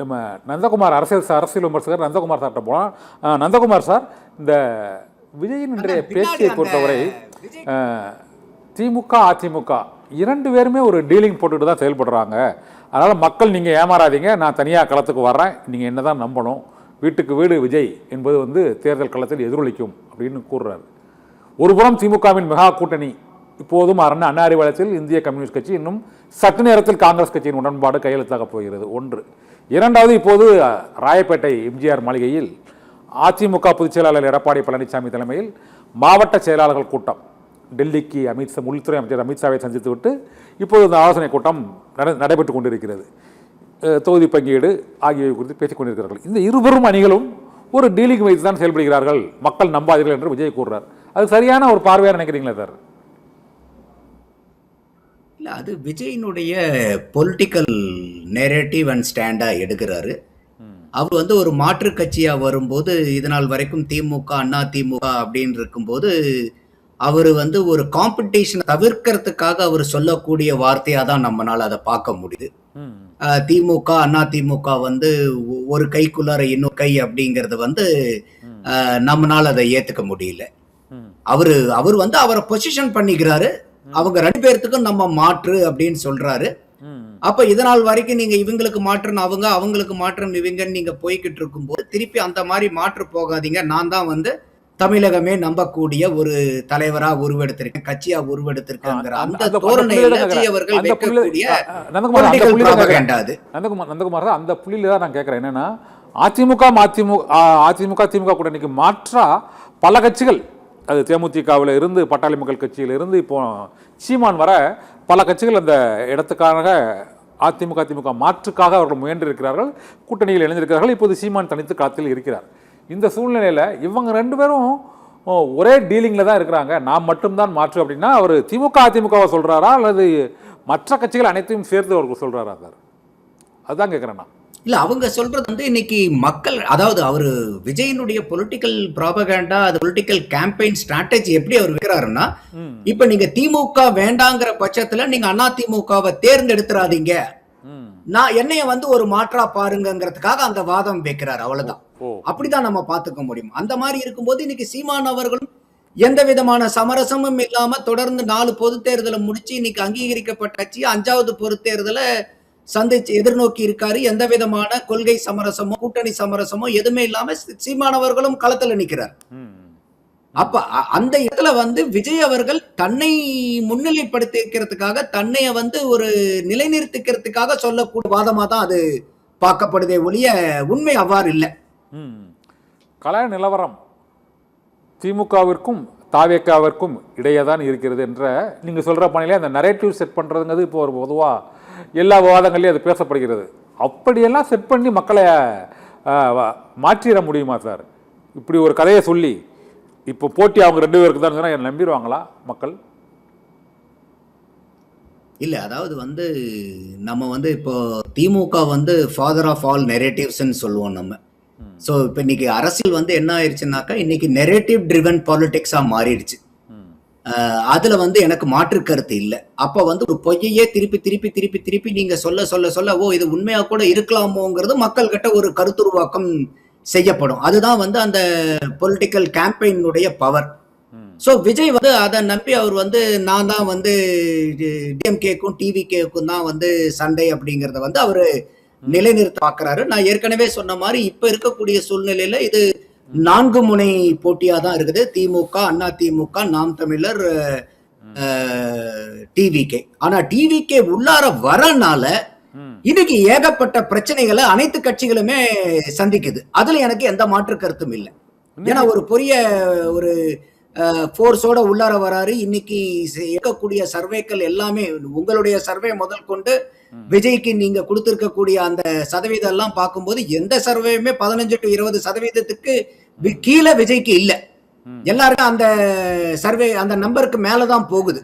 நம்ம நந்தகுமார் அரசியல் விமர்சகர் நந்தகுமார் சார்கிட்ட போனால், நந்தகுமார் சார், இந்த விஜயின் இன்றைய பேச்சை பொறுத்தவரை திமுக அதிமுக இரண்டு பேருமே ஒரு டீலிங் போட்டுட்டு தான் செயல்படுறாங்க. அதனால் மக்கள் நீங்கள் ஏமாறாதீங்க, நான் தனியாக களத்துக்கு வர்றேன், நீங்கள் என்ன தான் நம்பணும், வீட்டுக்கு வீடு விஜய் என்பது வந்து தேர்தல் களத்தில் எதிரொலிக்கும் அப்படின்னு கூறுறாரு. ஒருபுறம் திமுகவின் மெகா கூட்டணி இப்போதும் அண்ணா அறிவாலயத்தில் இந்திய கம்யூனிஸ்ட் கட்சி, இன்னும் சற்று நேரத்தில் காங்கிரஸ் கட்சியின் உடன்பாடு கையெழுத்தாக போகிறது ஒன்று. இரண்டாவது, இப்போது ராயப்பேட்டை எம்ஜிஆர் மாளிகையில் அதிமுக பொதுச் செயலாளர் எடப்பாடி பழனிசாமி தலைமையில் மாவட்ட செயலாளர்கள் கூட்டம், டெல்லிக்கு உள்துறை அமைச்சர் அமித்ஷாவை சந்தித்துவிட்டு இப்போது இந்த ஆலோசனை கூட்டம் நடைபெற்று கொண்டிருக்கிறது. தொகுதி பங்கீடு ஆகியவை குறித்து பேசிக் கொண்டிருக்கிறார்கள். இந்த இருவரும் அணிகளும் ஒரு டீலிங் வைத்து தான் செயல்படுகிறார்கள், மக்கள் நம்பாதீர்கள் என்று விஜய் கூறுறார். அது சரியான ஒரு பார்வையாக நினைக்கிறீங்களா சார்? இல்லை, அது விஜயினுடைய பொலிட்டிக்கல் நேரேட்டிவ் அண்ட் ஸ்டாண்டாக எடுக்கிறாரு. அவர் வந்து ஒரு மாற்று கட்சியாக வரும்போது, இதனால் வரைக்கும் திமுக அண்ணா திமுக அப்படின்னு இருக்கும்போது அவர் வந்து ஒரு காம்படிஷனை தவிர்க்கிறதுக்காக அவர் சொல்லக்கூடிய வார்த்தையாக தான் நம்மளால் அதை பார்க்க முடியுது. திமுக அண்ணா திமுக வந்து ஒரு கைக்குள்ளார இன்னொரு கை அப்படிங்கிறது வந்து நம்மளால அதை ஏத்துக்க முடியல. அவர் வந்து அவரை பொசிஷன் பண்ணிக்கிறாரு, அவங்க ரெண்டு பேர்த்துக்கும் நம்ம மாற்று அப்படின்னு சொல்றாரு. அப்ப இதனால் வரைக்கும் நீங்க இவங்களுக்கு மாற்றுன்னு அவங்களுக்கு மாற்றுன்னு இவங்கன்னு நீங்க போய்கிட்டு இருக்கும்போது திருப்பி அந்த மாதிரி மாற்று போகாதீங்க, நான் தான் வந்து தமிழகமே நம்பக்கூடிய ஒரு தலைவரா உருவெடுத்திருக்கேன், கட்சியா உருவெடுத்திருக்கேங்கிற அந்த தோரணையில அவர்கள் வைக்கக்கூடிய நந்தகுமார் தான் அந்த புள்ளியில தான் நான் கேட்கிறேன். என்னன்னா, அதிமுக திமுக கூட்டணிக்கு மாற்றா பல கட்சிகள், அது தேமுதிகவில் இருந்து பட்டாளி மக்கள் கட்சியில இருந்து இப்போ சீமான் வர பல கட்சிகள் அந்த இடத்துக்காக அதிமுக திமுக மாற்றுக்காக அவர்கள் முயன்றிருக்கிறார்கள், கூட்டணியில் இணைந்திருக்கிறார்கள். இப்போது சீமான் தனித்து களத்தில் இருக்கிறார். இந்த சூழ்நிலையில் இவங்க ரெண்டு பேரும் ஒரே டீலிங்கில் தான் இருக்கிறாங்க, நான் மட்டும்தான் மாற்று அப்படின்னா அவர் திமுக அதிமுகவை சொல்கிறாரா அல்லது மற்ற கட்சிகள் அனைத்தையும் சேர்த்து அவருக்கு சொல்கிறாரா சார்? அதுதான் கேட்குறேன் நான். இல்லை, அவங்க சொல்றது வந்து இன்னைக்கு மக்கள், அதாவது அவர் விஜயனுடைய பொலிட்டிக்கல் ப்ராபகண்டா, அது பொலிட்டிக்கல் கேம்பெயின் ஸ்ட்ராட்டஜி எப்படி அவர் வைக்கிறாருன்னா, இப்ப நீங்க திமுக வேண்டாங்கிற பட்சத்துல நீங்க அண்ணா திமுகவை தேர்ந்தெடுத்துறாதீங்க, நான் என்னைய வந்து ஒரு மாற்றா பாருங்கிறதுக்காக அந்த வாதம் வைக்கிறார், அவ்வளவுதான். அப்படிதான் நம்ம பார்த்துக்க முடியும். அந்த மாதிரி இருக்கும்போது இன்னைக்கு சீமான் அவர்களும் எந்த விதமான சமரசமும் இல்லாம தொடர்ந்து 4 பொது தேர்தலை முடிச்சு இன்னைக்கு அங்கீகரிக்கப்பட்ட கட்சி 5வது பொது தேர்தலை சந்திச்சு எதிர்நோக்கி இருக்காரு. எந்த விதமான கொள்கை சமரசமோ கூட்டணி சமரசமோ எதுவுமே இல்லாம சீமானவர்களும் களத்துல நிக்கிறார். அப்ப அந்த இடத்துல வந்து விஜய் அவர்கள் தன்னை முன்னிலைப்படுத்திக்கிறதுக்காக, தன்னைய வந்து ஒரு நிலைநிறுத்திக்கிறதுக்காக சொல்லக்கூடிய வாதமா தான் அது பார்க்கப்படுதே ஒழிய உண்மை அவ்வாறு இல்லை. கல நிலவரம் திமுகவிற்கும் தாவேக்காவிற்கும் இடையே தான் இருக்கிறது என்ற நீங்கள் சொல்கிற பணியிலே அந்த நரேட்டிவ் செட் பண்ணுறதுங்கிறது இப்போ ஒரு பொதுவாக எல்லா விவாதங்கள்லையும் அது பேசப்படுகிறது. அப்படியெல்லாம் செட் பண்ணி மக்களை மாற்றிட முடியுமா சார்? இப்படி ஒரு கதையை சொல்லி இப்போ போட்டி அவங்க ரெண்டு பேருக்கு தான் சொன்னால் நம்பிடுவாங்களா மக்கள்? இல்லை, அதாவது வந்து நம்ம வந்து இப்போ திமுக வந்து ஃபாதர் ஆஃப் ஆல் நெரேட்டிவ்ஸ்ன்னு சொல்லுவோம் நம்ம. ஸோ இப்போ இன்னைக்கு அரசியல் வந்து என்ன ஆயிடுச்சுனாக்கா, இன்னைக்கு நெரேட்டிவ் ட்ரிவன் பாலிடிக்ஸாக மாறிடுச்சு. அதுல வந்து எனக்கு மாற்று கருத்து இல்லை. அப்ப வந்து ஒரு பொய்யையே திருப்பி திருப்பி திருப்பி திருப்பி நீங்க சொல்ல சொல்ல சொல்ல ஓ இது உண்மையா கூட இருக்கலாமோங்கிறது மக்கள் கிட்ட ஒரு கருத்துருவாக்கம் செய்யப்படும். அதுதான் வந்து அந்த பொலிட்டிக்கல் கேம்பெயினுடைய பவர். ஸோ விஜய் வந்து அதை நம்பி அவர் வந்து நான் தான் வந்து டிஎம்கேக்கும் டிவிகேக்கும் தான் வந்து சண்டை அப்படிங்கிறத வந்து அவர் நிலைநிறுத்த பார்க்குறாரு. நான் ஏற்கனவே சொன்ன மாதிரி இப்ப இருக்கக்கூடிய சூழ்நிலையில இது 4 முனை போட்டியா தான் இருக்குது. திமுக, அண்ணா திமுக, நாம் தமிழர், டிவிகே. ஆனா டிவிகே உள்ளார வரனால இன்னைக்கு ஏகப்பட்ட பிரச்சனைகளை அனைத்து கட்சிகளுமே சந்திக்குது. அதுல எனக்கு எந்த மாற்று கருத்தும் இல்லை. ஏன்னா ஒரு பெரிய ஒரு ஃபோர்ஸோட உள்ளார வராரு. இன்னைக்கு இருக்கக்கூடிய சர்வேக்கள் எல்லாமே, உங்களுடைய சர்வே முதல் கொண்டு விஜய்க்கு நீங்க கொடுத்திருக்கக்கூடிய அந்த சதவீதம் எல்லாம் பார்க்கும்போது எந்த சர்வேயுமே 15 to 20% கீழே விஜய்க்கு இல்ல. எல்லாருக்கும் அந்த சர்வே அந்த நம்பருக்கு மேலதான் போகுது.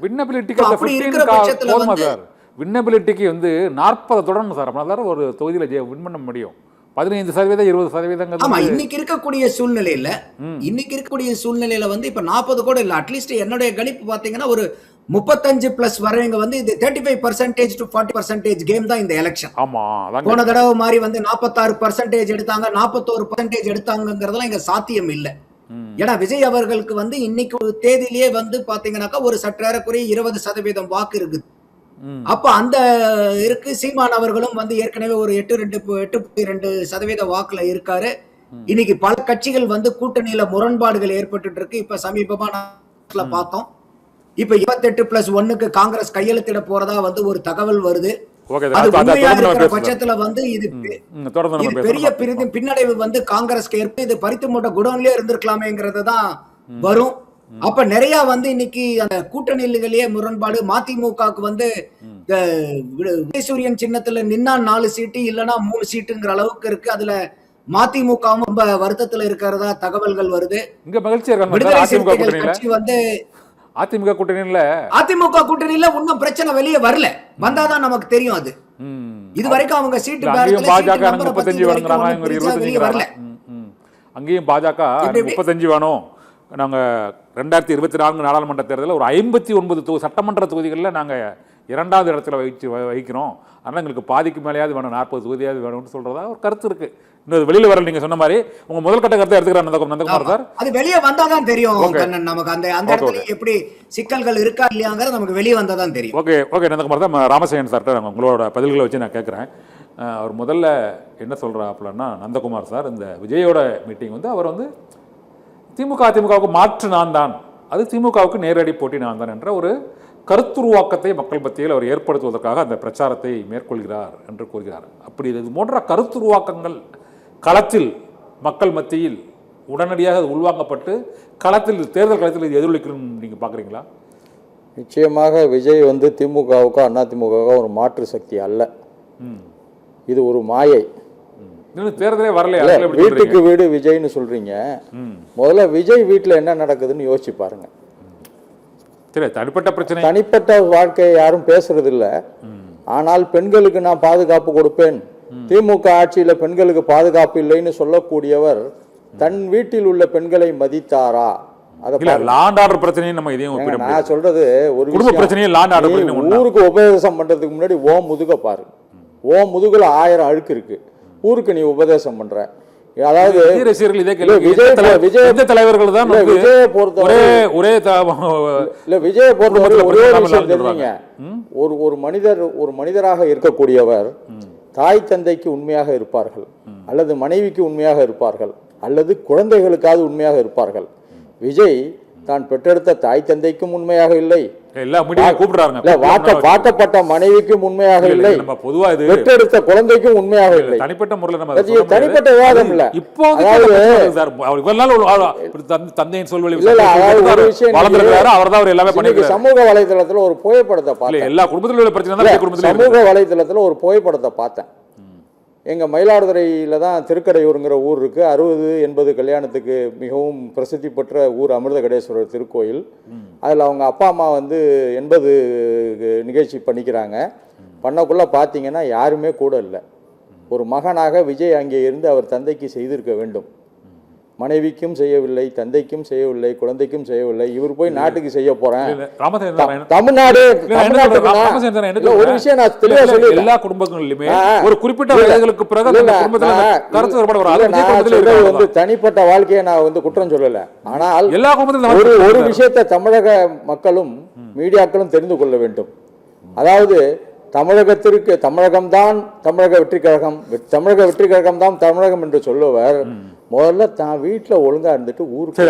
அப்படி இருக்கிற பட்சத்துல வந்து வின்னபிலிட்டிக்கு வந்து 40 தொடரணும் சார். அப்படின்னா ஒரு தொகுதியில வின் பண்ண முடியும். 15%, 20%. ஆமா, இன்னைக்கு இருக்கக்கூடிய சூழ்நிலையில வந்து இப்ப 40 கூட இல்ல. அட்லீஸ்ட் என்னுடைய கணிப்பு பாத்தீங்கன்னா ஒரு 35+ வரவங்க வந்து இது 35% to 40% கேம் தான் இந்த எலெக்ஷன். ஆமா அதான் போன தடவை மாதிரி வந்து 46% எடுத்தாங்க, 41% எடுத்தாங்கிறதெல்லாம் இங்க சாத்தியம் இல்லை. ஏன்னா விஜய் அவர்களுக்கு வந்து இன்னைக்கு ஒரு தேதியிலேயே வந்து பாத்தீங்கன்னாக்கா ஒரு சற்றேறக்குறைய 20% வாக்கு இருக்குது. அப்ப அந்த இருக்கு. சீமான் அவர்களும் வந்து ஏற்கனவே ஒரு 8.2% வாக்குல இருக்காரு. இன்னைக்கு பல கட்சிகள் வந்து கூட்டணியில முரண்பாடுகள் ஏற்பட்டு இருக்கு. இப்ப சமீபமா பார்த்தோம். இப்ப 28+1 காங்கிரஸ் கையெழுத்திட போறதா வந்து ஒரு தகவல் வருது. அது உண்மையா இருக்கிற பட்சத்துல வந்து இது பெரிய பின்னடைவு வந்து காங்கிரஸ்க்கு ஏற்ப இது பறித்து மூட்ட குடோன்லயே இருந்திருக்கலாமேங்கிறது தான் வரும். அப்ப நிறைய வந்து இன்னைக்கு அந்த கூட்டணியிலேயே முரண்பாடு. மதிமுகவுக்கு வந்து விஜயசூரியன் சின்னத்துல நின்னா 4 சீட்டு இல்லைன்னா 3 சீட்டுங்கிற அளவுக்கு இருக்கு. அதுல மதிமுகவும் ரொம்ப வருத்தத்துல இருக்கிறதா தகவல்கள் வருது. இங்க மகிழ்ச்சியா விடுதலை சிறுத்தைகள் கட்சி வந்து அதிமுக கூட்டணியில இன்னும் பிரச்சனை வெளியே வரல. வந்தாதான் நமக்கு தெரியும். அது இது வரைக்கும் அவங்க சீட்டு பாஜக 35 வேணுங்கிறாங்க. அங்கேயும் பாஜக 35 வேணும். நாங்க 2024 நாடாளுமன்ற தேர்தலில் ஒரு 59 சட்டமன்ற தொகுதிகளில் நாங்க 2வது இடத்துல வகிக்கிறோம். அதனால எங்களுக்கு பாதிக்கு மேலேயாவது வேணும், 40 தொகுதியாவது வேணும்னு சொல்றதா ஒரு கருத்து இருக்கு. இன்னும் வெளியில வரல. நீங்க சொன்ன மாதிரி உங்க முதல் கட்ட கருத்தை எடுத்துக்கிறார் நந்தகுமார் சார். அது வெளியே வந்தாதான் தெரியும் நமக்கு அந்த இடத்துல எப்படி சிக்கல்கள் இருக்கா இல்லையாங்கிறது நமக்கு வெளியே வந்தாதான் தெரியும். ஓகே நந்தகுமார் தான். ராமசேகரன் சார்ட்ட உங்களோட பதில்களை வச்சு நான் கேட்குறேன். அவர் முதல்ல என்ன சொல்றாப்புலன்னா, நந்தகுமார் சார் இந்த விஜயோட மீட்டிங் வந்து அவர் வந்து அதிமுகவுக்கு மாற்று நான் தான், அது திமுகவுக்கு நேரடி போட்டி நான் தான் என்ற ஒரு கருத்துருவாக்கத்தை மக்கள் மத்தியில் அவர் ஏற்படுத்துவதற்காக அந்த பிரச்சாரத்தை மேற்கொள்கிறார் என்று கூறுகிறார். அப்படி இது போன்ற கருத்துருவாக்கங்கள் களத்தில் மக்கள் மத்தியில் உடனடியாக உள்வாங்கப்பட்டு தேர்தல் களத்தில் இது எதிரொலிக்கணும் நீங்க பாக்குறீங்களா? நிச்சயமாக விஜய் வந்து திமுகவுக்கோ அதிமுகவுக்கோ ஒரு மாற்று சக்தி அல்ல. இது ஒரு மாயை. தேர்தலே வரல. வீட்டுக்கு வீடு விஜய்னு சொல்றீங்க. முதல்ல விஜய் வீட்டுல என்ன நடக்குதுன்னு யோசிச்சு பாருங்க. தனிப்பட்ட வாழ்க்கையை யாரும் பேசுறது இல்ல. ஆனால் பெண்களுக்கு நான் பாதுகாப்பு கொடுப்பேன், திமுக ஆட்சியில பெண்களுக்கு பாதுகாப்பு இல்லைன்னு சொல்லக்கூடியவர் தன் வீட்டில் உள்ள பெண்களை மதித்தாரா? நான் சொல்றது ஒரு ஊருக்கு உபதேசம் பண்றதுக்கு முன்னாடி முதுக பாரு. முதுகுல 1000 அழுக்கு இருக்கு. ஊருக்கு நீ உபதேசம் பண்ற. அதாவது தலைவர்கள் தான் விஜயை பொறுத்தவரை ஒரே விஷயம் தெரியுங்க. ஒரு மனிதராக இருக்கக்கூடியவர் தாய் தந்தைக்கு உண்மையாக இருப்பார்கள், அல்லது மனைவிக்கு உண்மையாக இருப்பார்கள், அல்லது குழந்தைகளுக்காவது உண்மையாக இருப்பார்கள். விஜய் தான் பெற்றெடுத்த தாய் தந்தைக்கும் உண்மையாக இல்லை, வாக்கப்பட்ட மனைவிக்கும் உண்மையாக இல்லை, பெற்றெடுத்த குழந்தைக்கும் உண்மையாக இல்லை. தனிப்பட்ட விவாதம் இல்ல. சமூக வலைதளத்துல ஒரு புகைப்படத்தை பார்த்தேன். எங்க மயிலாடுதுறையில தான் திருக்கடையூருங்கிற ஊர் இருக்கு. 60-80 கல்யாணத்துக்கு மிகவும் பிரசித்தி பெற்ற ஊர் அமிர்த கடேஸ்வரர் திருக்கோயில். அதில் அவங்க அப்பா அம்மா வந்து 80 நிகழ்ச்சி பண்ணிக்கிறாங்க. பண்ணக்குள்ள பார்த்தீங்கன்னா யாருமே கூட இல்லை. ஒரு மகனாக விஜய் அங்கே இருந்து அவர் தந்தைக்கு செய்திருக்க வேண்டும். மனைவிக்கும் செய்யவில்லை, தந்தைக்கும் செய்யவில்லை, குழந்தைக்கும் செய்யவில்லை. இவர் போய் நாட்டுக்கு செய்ய போறேன். தமிழ்நாடு ஒரு விஷயம் நான் தெளிவா சொல்லி எல்லா குடும்பங்களிலுமே ஒரு குறிப்பிட்ட வயதுகளுக்கு பிறகு வந்து தனிப்பட்ட வாழ்க்கையை நான் வந்து குற்றம் சொல்லல. ஆனால் எல்லா குடும்பத்திலும் ஒரு விஷயத்தை தமிழக மக்களும் மீடியாக்களும் தெரிந்து கொள்ள வேண்டும். அதாவது தமிழகம்தான் தமிழக வெற்றி கழகம், தமிழக வெற்றி கழகம் தான் தமிழகம் என்று சொல்லுவர். முதல்ல தான் வீட்டுல ஒழுங்கா இருந்துட்டு ஊருக்கு.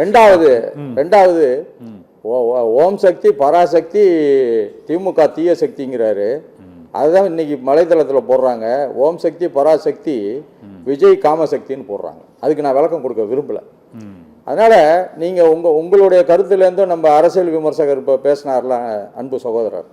ரெண்டாவது ஓம் சக்தி பராசக்தி திமுக தீய சக்திங்கிறாரு. அதுதான் இன்னைக்கு மலைத்தளத்துல போடுறாங்க. ஓம் சக்தி பராசக்தி விஜய் காமசக்தின்னு போடுறாங்க. அதுக்கு நான் விளக்கம் கொடுக்க விரும்பல. அதனால நீங்க உங்களுடைய கருத்துலேருந்து நம்ம அரசியல் விமர்சகர் இப்போ பேசினார்ல அன்பு சகோதரர்,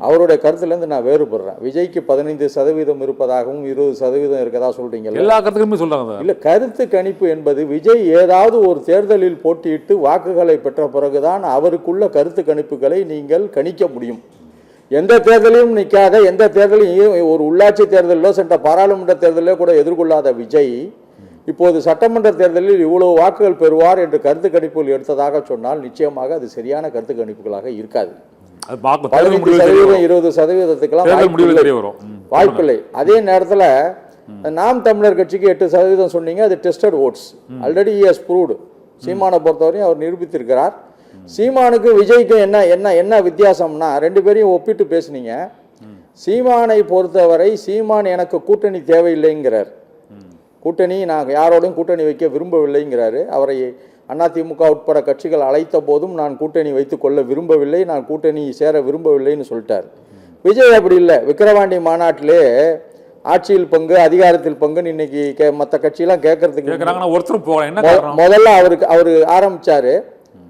அவருடைய கருத்துலேருந்து நான் வேறுபடுறேன். விஜய்க்கு 15% இருப்பதாகவும் 20% இருக்கதா சொல்றீங்க. எல்லா கருத்துக்குமே சொல்றாங்க. இல்ல, கருத்து கணிப்பு என்பது விஜய் ஏதாவது ஒரு தேர்தலில் போட்டியிட்டு வாக்குகளை பெற்ற பிறகுதான் அவருக்குள்ள கருத்து கணிப்புகளை நீங்கள் கணிக்க முடியும். எந்த தேர்தலையும் நிற்காத, எந்த தேர்தலையும் ஒரு உள்ளாட்சி தேர்தலிலோ சென்ற பாராளுமன்ற தேர்தலிலோ கூட எதிர்கொள்ளாத விஜய் இப்போது சட்டமன்ற தேர்தலில் இவ்வளவு வாக்குகள் பெறுவார் என்று கருத்து கணிப்புகள் எடுத்ததாக சொன்னால் நிச்சயமாக அது சரியான கருத்து கணிப்புகளாக இருக்காது. 15% 20%க்கெல்லாம் வாய்ப்பில்லை. அதே நேரத்தில் நாம் தமிழர் கட்சிக்கு 8% சொன்னீங்க, அது tested votes. Already has proved. சீமானை பொறுத்தவரையும் அவர் நிரூபித்திருக்கிறார். சீமானுக்கு விஜய்க்கும் என்ன வித்தியாசம்னா, ரெண்டு பேரையும் ஒப்பிட்டு பேசுனீங்க. சீமானை பொறுத்தவரை சீமான் எனக்கு கூட்டணி தேவையில்லைங்கிறார். கூட்டணி நான் யாரோடையும் கூட்டணி வைக்க விரும்பவில்லைங்கிறாரு. அவரை அதிமுக உட்பட கட்சிகள் அழைத்த போதும் நான் கூட்டணி வைத்துக் கொள்ள விரும்பவில்லை, நான் கூட்டணி சேர விரும்பவில்லைன்னு சொல்லிட்டார். விஜய் அப்படி இல்லை. விக்கிரவாண்டி மாநாட்டிலே ஆட்சியில் பங்கு அதிகாரத்தில் பங்குன்னு இன்னைக்கு மற்ற கட்சியெல்லாம் கேட்கறதுக்கு முதல்ல அவரு ஆரம்பிச்சாரு.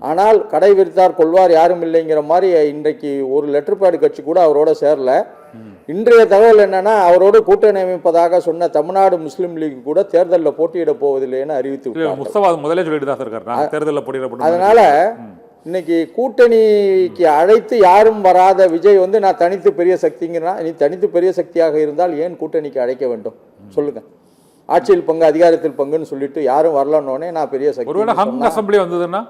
ஆனால் கடை விரித்தார் கொள்வார் யாரும் இல்லைங்கிற மாதிரி இன்றைக்கு ஒரு லெட்டர் பேடு கட்சி கூட அவரோட சேரல. இன்றைய தகவல் என்னன்னா, அவரோடு கூட்டணி அமைப்பதாக சொன்ன தமிழ்நாடு முஸ்லீம் லீக் கூட தேர்தலில் போட்டியிட போவதில்லைன்னு அறிவித்து விட்டார். அதனால இன்னைக்கு கூட்டணிக்கு அழைத்து யாரும் வராத விஜய் வந்து நான் தனித்து பெரிய சக்திங்கிறா. நீ தனித்து பெரிய சக்தியாக இருந்தால் ஏன் கூட்டணிக்கு அழைக்க வேண்டும் சொல்லுங்க? ஆட்சியில் பங்கு அதிகாரத்தில் பங்குன்னு சொல்லிட்டு யாரும் வரலன்னோடனே நான் பெரிய சக்தி வந்ததுன்னா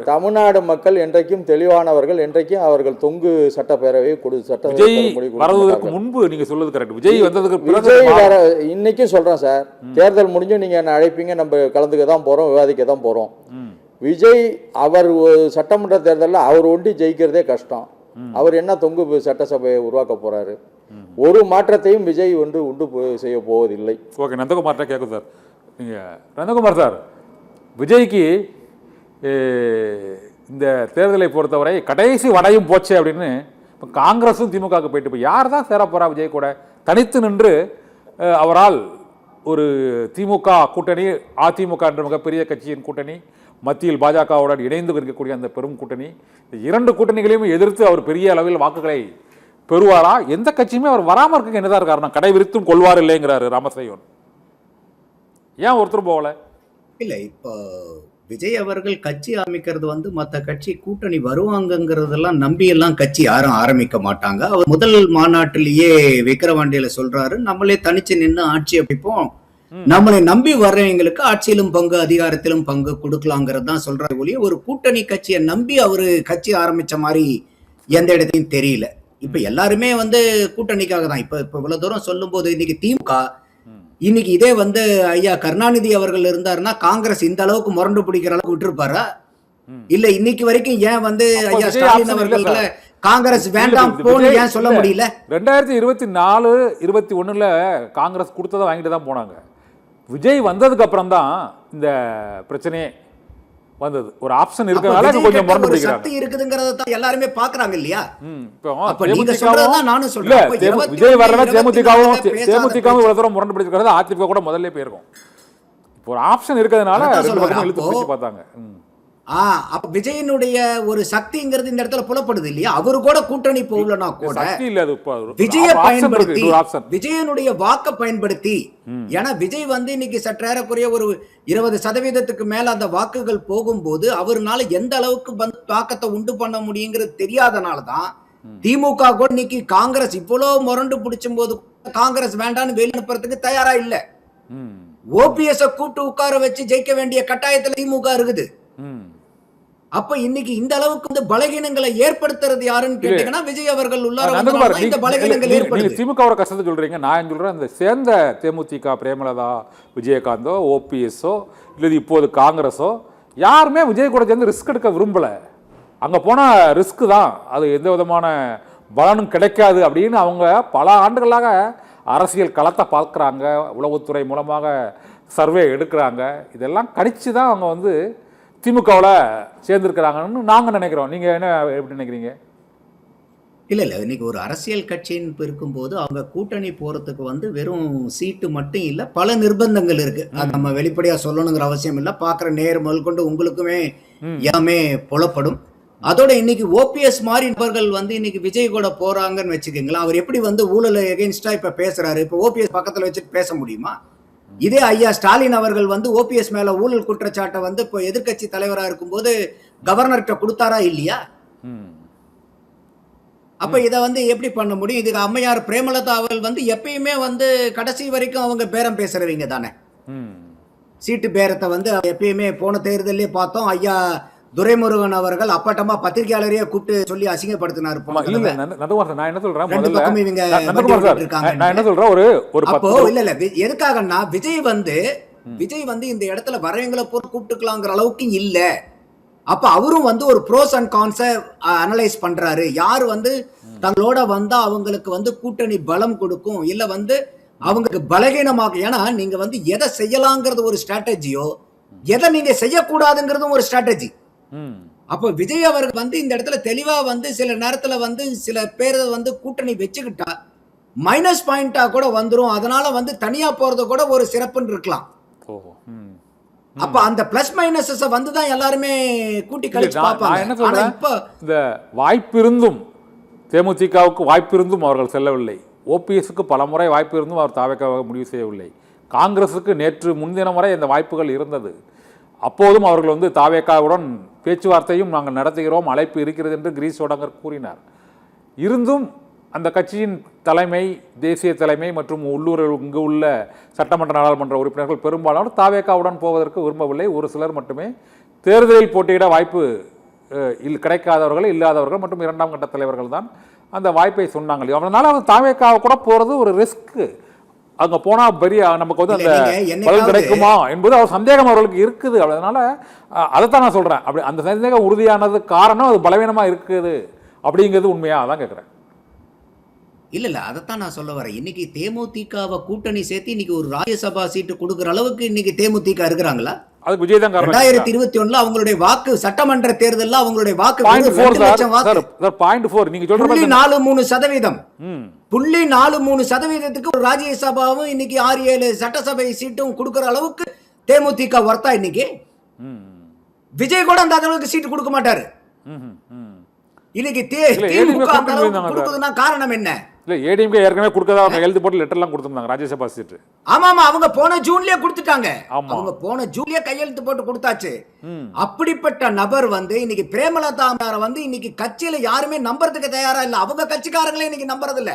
தமிழ்நாடு மக்கள் என்றைக்கும் தெளிவானவர்கள். என்றைக்கும் அவர்கள் தொங்கு சட்டப்பேரவை முன்பு நீங்க சொல்றது கரெக்ட். விஜய் வந்ததுக்கு விஜய் வர இன்னைக்கும் சொல்றேன் சார், தேர்தல் முடிஞ்சும் நீங்க என்ன அழைப்பீங்க, நம்ம கலந்துக்க தான் போறோம், விவாதிக்க தான் போறோம். விஜய் அவர் சட்டமன்ற தேர்தலில் அவர் ஒண்டி ஜெயிக்கிறதே கஷ்டம். அவர் என்ன தொங்கு சட்டசபையை உருவாக்க போறாரு? ஒரு மாற்றத்தையும் விஜய் உண்டு செய்ய போவதில்லை. ஓகே, நந்தகுமார் கேட்கும் சார். நீங்க நந்தகுமார் சார், விஜய்க்கு இந்த தேர்தலை பொறுத்தவரை கடைசி வடையும் போச்சு அப்படின்னு இப்போ காங்கிரஸும் திமுகவுக்கு போயிட்டு இப்போ யார் தான் சேர போறா விஜய் கூட? தனித்து நின்று அவரால் ஒரு திமுக கூட்டணி, அதிமுக என்ற மிகப்பெரிய கட்சியின் கூட்டணி, மத்தியில் பாஜகவுடன் இணைந்து இருக்கக்கூடிய அந்த பெரும் கூட்டணி, இந்த இரண்டு கூட்டணிகளையும் எதிர்த்து அவர் பெரிய அளவில் வாக்குகளை பெறுவாரா? எந்த கட்சியுமே அவர் வராமல் இருக்க என்னதான் காரணம்? கடை விரித்தும் கொள்வார் இல்லைங்கிறாரு ராமசையோன். ஏன் ஒருத்தர் போகல? இல்லை, இப்போ விஜய் அவர்கள் கட்சி ஆரம்பிக்கிறது வந்து மற்ற கட்சி கூட்டணி வருவாங்கங்கிறதெல்லாம் நம்பியெல்லாம் கட்சி யாரும் ஆரம்பிக்க மாட்டாங்க. அவர் முதல் மாநாட்டிலேயே விக்கிரவாண்டியில சொல்றாரு, நம்மளே தனிச்சு நின்று ஆட்சி அமைப்போம், நம்மளை நம்பி வர்றவங்களுக்கு ஆட்சியிலும் பங்கு அதிகாரத்திலும் பங்கு கொடுக்கலாங்கிறது தான் சொல்றாரு ஒழிய ஒரு கூட்டணி கட்சியை நம்பி அவரு கட்சி ஆரம்பிச்ச மாதிரி எந்த இடத்தையும் தெரியல. இப்ப எல்லாருமே வந்து கூட்டணிக்காக தான். இப்ப இவ்வளவு தூரம் சொல்லும் போது இன்னைக்கு திமுக, இன்னைக்கு இதே வந்து ஐயா கருணாநிதி அவர்கள் இருந்தாருன்னா காங்கிரஸ் இந்த அளவுக்கு முரண்டு பிடிக்கிற அளவுக்கு விட்டுருப்பாரா? இல்ல இன்னைக்கு வரைக்கும் ஏன் வந்து ஐயா ஸ்டாலின் அவர்கள் காங்கிரஸ் வேண்டாம் போன்னு ஏன் சொல்ல முடியல? 2024, 21 காங்கிரஸ் கொடுத்ததை வாங்கிட்டு தான் போனாங்க. விஜய் வந்ததுக்கு அப்புறம் தான் இந்த பிரச்சனையே வந்தது. ஒரு ஆப்ஷன் இருக்கனால கொஞ்சம் முரண்டு பிடிக்கிறாங்க. சக்தி இருக்குதுங்கறத தான் எல்லாரும் பார்க்கறாங்க இல்லையா? அப்ப நீங்க சொல்றத நானும் சொல்றேன். விஜய் வரலனா தேமுதிகவும் இவ்வளவு தூரம் முரண்டு பிடிக்கிறது அதிமுக கூட முதல்ல போயிருக்கும். இப்போ ஒரு ஆப்ஷன் இருக்கிறதுனால ரெண்டு பக்கம் இழுத்து பிடிச்சு பார்த்தாங்க. அப்ப விஜயனுடைய ஒரு சக்திங்கிறது இந்த இடத்துல புலப்படுது இல்லையா? அவரு கூட கூட்டணி போகலனா கூட விஜய பயன்படுத்தி விஜயனுடைய வாக்க பயன்படுத்தி, ஏன்னா விஜய் வந்து இன்னைக்கு சற்றேறக்குறைய ஒரு 20% மேல அந்த வாக்குகள் போகும்போது அவருனால எந்த அளவுக்கு தாக்கத்தை உண்டு பண்ண முடியுங்கிறது தெரியாதனாலதான் திமுக கூட இன்னைக்கு காங்கிரஸ் இவ்வளவு முரண்டு பிடிச்சும் போது காங்கிரஸ் வேண்டான்னு வெளியே அனுப்புறதுக்கு தயாரா இல்ல. ஓபிஎஸ் கூட்டு உட்கார வச்சு ஜெயிக்க வேண்டிய கட்டாயத்துல திமுக இருக்குது. அப்ப இன்னைக்கு இந்த அளவுக்கு வந்து பலகீனங்களை ஏற்படுத்துறது யாருன்னு கேட்டீங்கன்னா விஜய் அவர்கள் உள்ளார இந்த பலகீனங்கள் ஏற்படுது. திமுக கஷ்டத்தை சொல்றீங்க, நான் சொல்றேன் அந்த சேர்ந்த தேமுதிக பிரேமலதா, விஜயகாந்தோ, ஓபிஎஸ்ஓ இல்லது இப்போது காங்கிரஸோ யாருமே விஜய் கூட சேர்ந்து ரிஸ்க் எடுக்க விரும்பல. அங்க போனா ரிஸ்க் தான், அது எந்த விதமான பலனும் கிடைக்காது அப்படின்னு அவங்க பல ஆண்டுகளாக அரசியல் களத்தை பார்க்குறாங்க, உளவுத்துறை மூலமாக சர்வே எடுக்கிறாங்க. இதெல்லாம் கணிச்சு தான் அவங்க வந்து திமுகவில் சேர்ந்துருக்கிறாங்கன்னு நாங்கள் நினைக்கிறோம். நீங்கள் என்ன எப்படி நினைக்கிறீங்க? இல்லை இன்னைக்கு ஒரு அரசியல் கட்சின்னு இருக்கும்போது அவங்க கூட்டணி போகிறதுக்கு வந்து வெறும் சீட்டு மட்டும் இல்லை, பல நிர்பந்தங்கள் இருக்குது. அது நம்ம வெளிப்படையாக சொல்லணுங்கிற அவசியம் இல்லை. பார்க்குற நேர் முதல் கொண்டு உங்களுக்குமே எல்லாமே புலப்படும். அதோட இன்னைக்கு ஓபிஎஸ் மாதிரி நபர்கள் வந்து இன்னைக்கு விஜய் கூட போகிறாங்கன்னு வச்சுக்கோங்களேன். அவர் எப்படி வந்து ஊழல் எகென்ஸ்டாக இப்போ பேசுகிறாரு. இப்போ ஓபிஎஸ் பக்கத்தில் வச்சுட்டு பேச முடியுமா? இதே ஐயா ஸ்டாலின் அவர்கள் வந்து ஓபிஎஸ் மேல ஊழல் குற்றச்சாட்டை வந்து இப்போ எதிர்கட்சி தலைவராக இருக்கும்போது கவர்னர்கிட்ட கொடுத்தாரா இல்லையா? அப்ப இதை வந்து எப்படி பண்ண முடியும்? இதுக்கு அம்மையார் பிரேமலதா அவர்கள் வந்து எப்பயுமே வந்து கடைசி வரைக்கும் அவங்க பேரம் பேசுறவங்க தானே. சீட்டு பேரத்தை வந்து எப்பயுமே போன தேர்தலே பார்த்தோம். ஐயா துரைமுருகன் அவர்கள் அப்பட்டமா பத்திரிகையாளரையே கூப்பிட்டு சொல்லி அசிங்கப்படுத்தினார். நான் என்ன சொல்றேன் ரெண்டு முதல்ல பக்கமும் இவங்க நான் என்ன சொல்றேன் ஒரு அப்போ இல்ல எதுக்காகன்னா விஜய் வந்து இந்த இடத்துல வரவங்களை போட்டு கூப்பிட்டுக்கலாங்கிற அளவுக்கு இல்ல. அப்ப அவரும் வந்து ஒரு ப்ரோஸ் அண்ட் கான்ஸை அனலைஸ் பண்றாரு. யாரு வந்து தங்களோட வந்தா அவங்களுக்கு வந்து கூட்டணி பலம் கொடுக்கும், இல்ல வந்து அவங்களுக்கு பலகீனமாக. ஏன்னா நீங்க வந்து எதை செய்யலாங்கிறது ஒரு ஸ்ட்ராட்டஜியோ, எதை நீங்க செய்யக்கூடாதுங்கிறதும் ஒரு ஸ்ட்ராட்டஜி. அப்போ விஜய் அவர்கள் வந்து இந்த இடத்துல தெளிவா வந்து சில நேரத்துல வந்து சில பேரை வந்து கூட்டணி வச்சுக்கிட்டா மைனஸ் பாயிண்டா கூட வந்துரும். அதனால வந்து தனியா போறது கூட ஒரு சிறப்புன்னு இருக்கலாம். அப்ப அந்த பிளஸ் மைனஸஸ் வந்து தான் எல்லாருமே கூட்டி கழிச்சு பார்ப்பாங்க. ஆனா இப்ப இந்த வாய்ப்பிருந்தும் தேமுதிகவுக்கு வாய்ப்பிருந்தும் அவர்கள் செல்லவில்லை. ஓபிஎஸ்க்கு பல முறை வாய்ப்பு இருந்தும் அவர் தாவேக்காவாக முடிவு செய்யவில்லை. காங்கிரஸுக்கு நேற்று முன்தினம் வரை இந்த வாய்ப்புகள் இருந்தது. அப்போதும் அவர்கள் வந்து தாவேக்காவுடன் பேச்சுவார்த்தையும் நாங்கள் நடத்துகிறோம், அழைப்பு இருக்கிறது என்று கிரீஷ் சோடங்கர் கூறினார். இருந்தும் அந்த கட்சியின் தலைமை, தேசிய தலைமை மற்றும் உள்ளூர் இங்கு உள்ள சட்டமன்ற நாடாளுமன்ற உறுப்பினர்கள் பெரும்பாலானோர் தாவேக்காவுடன் போவதற்கு விரும்பவில்லை. ஒரு சிலர் மட்டுமே தேர்தலில் போட்டியிட வாய்ப்பு கிடைக்காதவர்கள், இல்லாதவர்கள் மற்றும் இரண்டாம் கட்ட தலைவர்கள் தான் அந்த வாய்ப்பை சொன்னாங்க. அதனால அவங்க தாவேக்காவை கூட போகிறது ஒரு ரிஸ்க்கு. அங்கே போனால் பெரிய நமக்கு வந்து அந்த பலன் கிடைக்குமா என்பது அவர் சந்தேகம் அவர்களுக்கு இருக்குது. அதனால அதைத்தான் நான் சொல்கிறேன். அப்படி அந்த சந்தேகம் உறுதியானது காரணம் அது பலவீனமாக இருக்குது அப்படிங்கிறது உண்மையா? அதான் கேட்குறேன். இல்ல அதைத்தான் நான் சொல்ல வரேன். இன்னைக்கு தேமுதிகவை கூட்டணி சேர்த்து இன்னைக்கு ஒரு ராஜ்யசபா சீட்டு கொடுக்குற அளவுக்கு இன்னைக்கு தேமுதிக இருக்கிறாங்களா? அதுக்கு விஜய் தான் காரணம். 2021 அவங்களுடைய வாக்கு சட்டமன்ற தேர்தலில் அவங்களுடைய வாக்கு 0.4 நீங்க சொல்ற 0.43%. 0.43%க்கு ஒரு ராஜ்யசபாவும் இன்னைக்கு 6-7 சட்டசபை சீட்டும் கொடுக்கிற அளவுக்கு தேமுதிக வர்த்தா. இன்னைக்கு விஜய் கூட அந்த அளவுக்கு சீட்டு கொடுக்க மாட்டாரு. இன்னைக்கு திமுக அந்த அளவுக்கு கொடுக்குதுன்னா காரணம் என்ன? இல்ல ஏடிஎம்கே ஏற்கனவே கொடுக்கதா அவங்க எழுதி போட்டு லெட்டர்லாம் கொடுத்திருந்தாங்க ராஜ்யசபா சீட். ஆமா அவங்க போன ஜூன்லயே கொடுத்துட்டாங்க. அவங்க போன ஜூன்லயே கையெழுத்து போட்டு கொடுத்தாச்சு. அப்படிப்பட்ட நபர் வந்து இன்னைக்கு பிரேமலதா வந்து இன்னைக்கு கட்சியில யாருமே நம்புறதுக்கு தயாரா இல்ல. அவங்க கட்சிக்காரங்களே இன்னைக்கு நம்புறது இல்ல.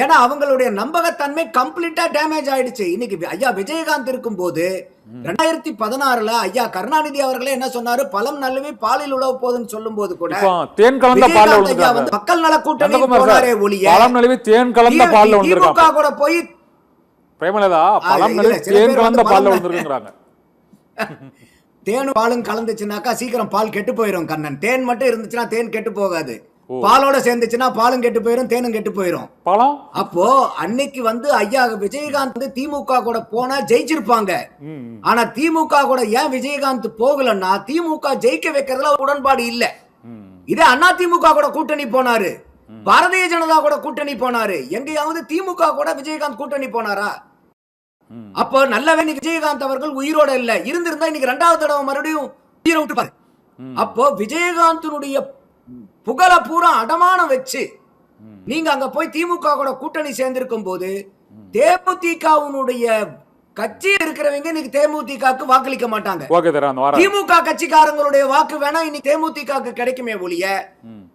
ஏன்னா அவங்களுடைய நம்பகத்தன்மை கம்ப்ளீட்டா டேமேஜ் ஆயிடுச்சு. இன்னைக்கு ஐயா விஜயகாந்த் இருக்கும் போது 2016 ஐயா கருணாநிதி அவர்களே என்ன சொன்னாரு, பழம் நல்லவே பாலில் உழவு போதுன்னு சொல்லும் போது கூட தேன் கலந்த பால்ல மக்கள் நல கூட்டணி போனாரே ஒளிய பழம் நல்லவே தேன் கலந்த பால்ல வந்திருக்காங்க. திமுக கூட போய் பிரேமலதா பழம் நல்லவே தேன் கலந்த பால்ல வந்திருக்காங்க. தேனும் பாலும் கலந்துச்சுனாக்கா சீக்கிரம் பால் கெட்டு போயிடும் கண்ணன். தேன் மட்டும் இருந்துச்சுன்னா தேன் கெட்டு போகாது. பாலோட சேர்ந்துச்சுன்னா பாலும் கெட்டு போயிரும், தேனும் கெட்டு போயிரும். அப்போ அன்னைக்கு வந்து ஐயா விஜயகாந்த் வந்து திமுக கூட போனா ஜெயிச்சிருப்பாங்க. ஆனா திமுக கூட ஏன் விஜயகாந்த் போகலன்னா திமுக ஜெயிக்க வைக்கிறதுல உடன்பாடு இல்ல. இதே அண்ணா திமுக கூட கூட்டணி போனாரு, பாரதிய ஜனதா கூட கூட்டணி போனாரு, எங்கேயாவது திமுக கூட விஜயகாந்த் கூட்டணி போனாரா? அப்போ நல்லவே விஜயகாந்த் அவர்கள் உயிரோட இல்ல. இருந்திருந்தா இன்னைக்கு 2வது தடவை மறுபடியும் உயிரை விட்டுப்பாரு. அப்போ விஜயகாந்தனுடைய புகழ பூரா அடமானம் வச்சு நீங்க அங்க போய் திமுக கூட கூட்டணி சேர்ந்திருக்கும் போது தேமுதிகவுடைய கட்சி இருக்கிறவங்க இன்னைக்கு தேமுதிகக்கு வாக்களிக்க மாட்டாங்க. திமுக கட்சிக்காரங்களுடைய வாக்கு வேணா இன்னைக்கு தேமுதிகக்கு கிடைக்குமே ஒழிய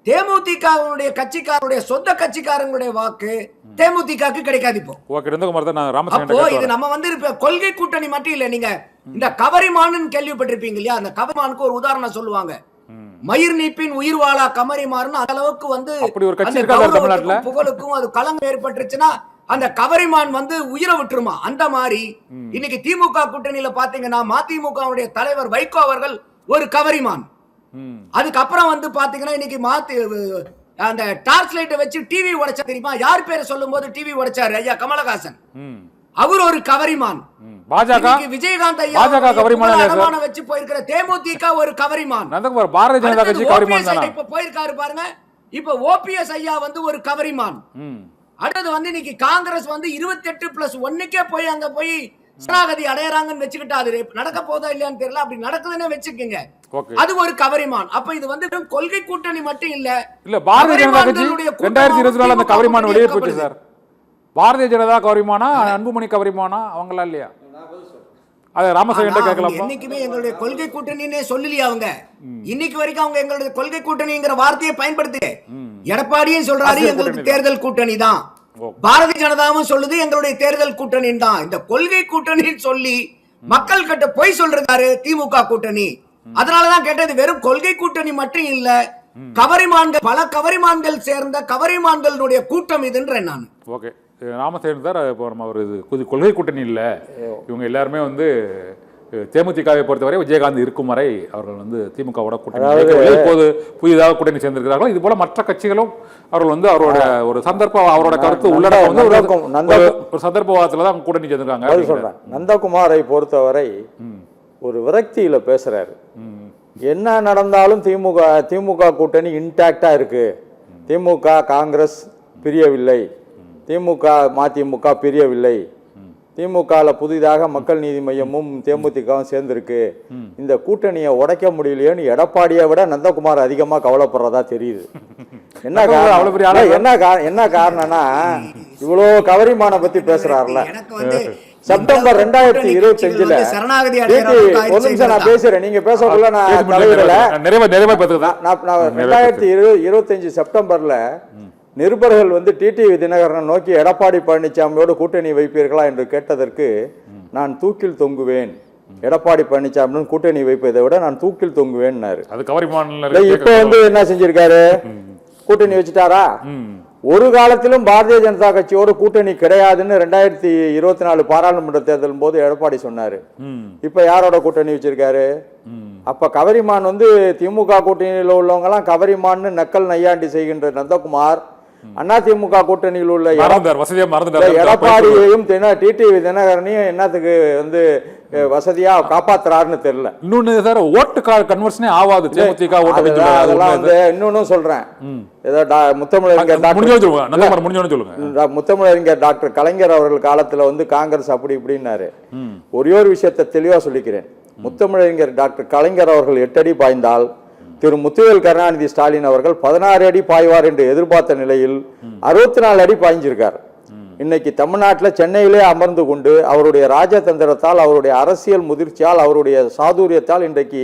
தேமுதிகவுடைய கட்சிக்காரருடைய சொந்த கட்சிக்காரங்களுடைய வாக்கு தேமுதிகக்கு கிடைக்காது. இப்போ இது நம்ம வந்து கொள்கை கூட்டணி மட்டும் இல்ல. நீங்க இந்த கவரிமான்னு கேள்விப்பட்டிருப்பீங்க இல்லையா? அந்த கவரிமானுக்கு ஒரு உதாரணம் சொல்லுவாங்க. மயிர் நீப்பின் உயிர் வாழா கமரிமாறுன்னு அளவுக்கு வந்து புகழுக்கும் அது களங்கம் ஏற்பட்டுருச்சுன்னா அந்த கவரிமான் வந்து உயிரை விட்டுருமா? அந்த மாதிரி இன்னைக்கு திமுக கூட்டணியில பாத்தீங்கன்னா மதிமுக தலைவர் வைகோ அவர்கள் ஒரு கவரிமான். அதுக்கப்புறம் வந்து பாத்தீங்கன்னா இன்னைக்கு அந்த டார்ச் லைட்டை வச்சு டிவி உடைச்சா தெரியுமா? யார் பேரை சொல்லும் போது டிவி உடைச்சாரு ஐயா கமலஹாசன். அவர் ஒரு கவரிமான். விஜயகாந்த் ஐயா வச்சு போயிருக்கிற தேமுதிக ஒரு கவரிமான். பாரதிய ஜனதா கட்சி கவரிமான் இப்ப போயிருக்காரு பாருங்க. இப்ப ஓபிஎஸ் ஐயா வந்து ஒரு கவரிமான். அடுத்து வந்து இன்னைக்கு காங்கிரஸ் வந்து 28+1 போய் அங்க போய் சரணாகதி அடையறாங்கன்னு வச்சுக்கிட்டா அது நடக்க போதா இல்லையான்னு தெரியல. அப்படி நடக்குதுன்னு வச்சுக்கோங்க, அது ஒரு கவரிமான். அப்ப இது வந்து கொள்கை கூட்டணி மட்டும் இல்ல. பாரதிய ஜனதா கட்சி 2024 அந்த கவரிமான் வெளியே போச்சு சார். பாரதிய ஜனதா கவரிமானா, அன்புமணி கவரிமானா, அவங்களா இல்லையா? அது ராமசாமி கேட்கலாம். என்னைக்குமே எங்களுடைய கொள்கை கூட்டணின்னே சொல்லலையா அவங்க? இன்னைக்கு வரைக்கும் அவங்க எங்களுடைய கொள்கை கூட்டணிங்கிற வார்த்தையை பயன்படுத்து. எடப்பாடியும் சொல்றாரு எங்களுக்கு தேர்தல் கூட்டணி தான். பாரதிய ஜனதாவும் சொல்லுது எங்களுடைய தேர்தல் கூட்டணி தான். இந்த கொள்கை கூட்டணின்னு சொல்லி மக்கள் கிட்ட பொய் சொல்றாரு திமுக கூட்டணி. அதனாலதான் கேட்டது, வெறும் கொள்கை கூட்டணி மட்டும் இல்ல, கவரிமான்கள், பல கவரிமான்கள் சேர்ந்த கவரிமான்களுடைய கூட்டம் இதுன்றேன் நான். ஓகே, நாம சேர்ந்தார். இப்போ நம்ம ஒரு இது கொள்கை கூட்டணி இல்லை, இவங்க எல்லாருமே வந்து தேமுதிகவை பொறுத்தவரை விஜயகாந்த் இருக்கும் வரை அவர்கள் வந்து திமுகவோட கூட்டணி, இப்போது புதிதாக கூட்டணி சேர்ந்திருக்கிறார்கள். இது போல மற்ற கட்சிகளும் அவர்கள் வந்து அவரோட ஒரு சந்தர்ப்பம், அவரோட கருத்து உள்ளடக்கம் வந்து ஒரு சந்தர்ப்பவாதத்துல தான் கூட்டணி சேர்ந்திருக்காங்க. சொல்றேன், நந்தகுமாரை பொறுத்தவரை ஒரு விரக்தியில பேசுறாரு. என்ன நடந்தாலும் திமுக கூட்டணி இன்டாக்டா இருக்கு, திமுக காங்கிரஸ் பிரியவில்லை, திமுக மதிமுக பிரியவில்லை, திமுகவில் புதிதாக மக்கள் நீதி மையமும் தேமுதிகவும் சேர்ந்திருக்கு, இந்த கூட்டணியை உடைக்க முடியலையோன்னு எடப்பாடியை விட நந்தகுமார் அதிகமா கவலைப்படுறதா தெரியுது. என்ன காரணம்னா இவ்வளோ கவரிமான பத்தி பேசுறாருல. செப்டம்பர் 2025 ஒரு நிமிஷம் நான் பேசுறேன், நீங்க பேசக்குள்ள நான் தலையிடல. 2025 செப்டம்பர்ல நிருபர்கள் வந்து டிடிவி தினகரனை நோக்கி எடப்பாடி பழனிசாமியோடு கூட்டணி வைப்பீர்களா என்று கேட்டதற்கு நான் தூக்கில் தொங்குவேன், எடப்பாடி பழனிசாமி கூட்டணி வைப்பதை விட நான் தூக்கில் தொங்குவேன். இப்ப வந்து என்ன செஞ்சிருக்காரு, கூட்டணி வச்சுட்டாரா? ஒரு காலத்திலும் பாரதிய ஜனதா கட்சியோட கூட்டணி கிடையாதுன்னு 2024 பாராளுமன்ற தேர்தல் போது எடப்பாடி சொன்னாரு. இப்ப யாரோட கூட்டணி வச்சிருக்காரு? அப்ப கவரிமான் வந்து திமுக கூட்டணியில் உள்ளவங்க எல்லாம் கவரிமான்னு நக்கல் நையாண்டி செய்கின்ற நந்தகுமார் அதிமுக கூட்டணியில் உள்ள எடப்பாடியையும் டிடிவி தினகரனையும் என்னத்துக்கு வந்து வசதியா காப்பாத்துறாருன்னு தெரியல. இன்னொன்னு சார், ஓட்டு கன்வர்ஷனே ஆகாது தேமுதிக. அதெல்லாம் வந்து இன்னொன்னு சொல்றேன், ஏதோ முத்தமிழறிஞர் டாக்டர் கலைஞர் அவர்கள் காலத்துல வந்து காங்கிரஸ் அப்படி இப்படின்னாரு. ஒரே ஒரு விஷயத்தை தெளிவா சொல்லிக்கிறேன், முத்தமிழறிஞர் டாக்டர் கலைஞர் அவர்கள் 8 அடி பாய்ந்தால் திரு முத்துவேல் கருணாநிதி ஸ்டாலின் அவர்கள் 16 அடி பாய்வார் என்று எதிர்பார்த்த நிலையில் 64 அடி பாய்ஞ்சிருக்கார். இன்னைக்கு தமிழ்நாட்டில் சென்னையிலே அமர்ந்து கொண்டு அவருடைய ராஜதந்திரத்தால், அவருடைய அரசியல் முதிர்ச்சியால், அவருடைய சாதுரியத்தால் இன்றைக்கு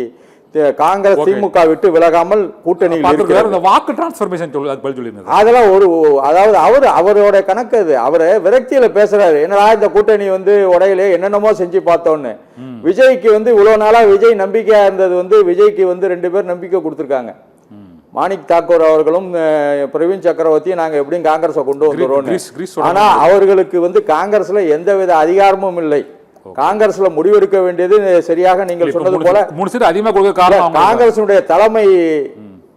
காங்கிரஸ் திமுக விட்டு விலகாமல் கூட்டணியில் வாக்கு டிரான்ஸ்ஃபர்மேஷன் அதெல்லாம் ஒரு, அதாவது அவரோட கணக்கு அது. அவரு விரக்தியில பேசுறாரு, என்னடா இந்த கூட்டணி வந்து உடையிலே என்னென்னமோ செஞ்சு பார்த்தோன்னு. விஜய்க்கு வந்து இவ்வளவு நாளா விஜய் நம்பிக்கையா இருந்தது வந்து, விஜய்க்கு வந்து 2 பேர் நம்பிக்கை கொடுத்திருக்காங்க, மாணிக் தாக்கூர் அவர்களும் பிரவீன் சக்கரவர்த்தியும் நாங்க எப்படியும் காங்கிரஸை கொண்டு வந்துடுறோம். ஆனா அவர்களுக்கு வந்து காங்கிரஸ்ல எந்தவித அதிகாரமும் இல்லை. காங்கிரஸ்ல முடிவெடுக்க வேண்டியது சரியாக நீங்கள் சொன்னது போல காங்கிரசுடைய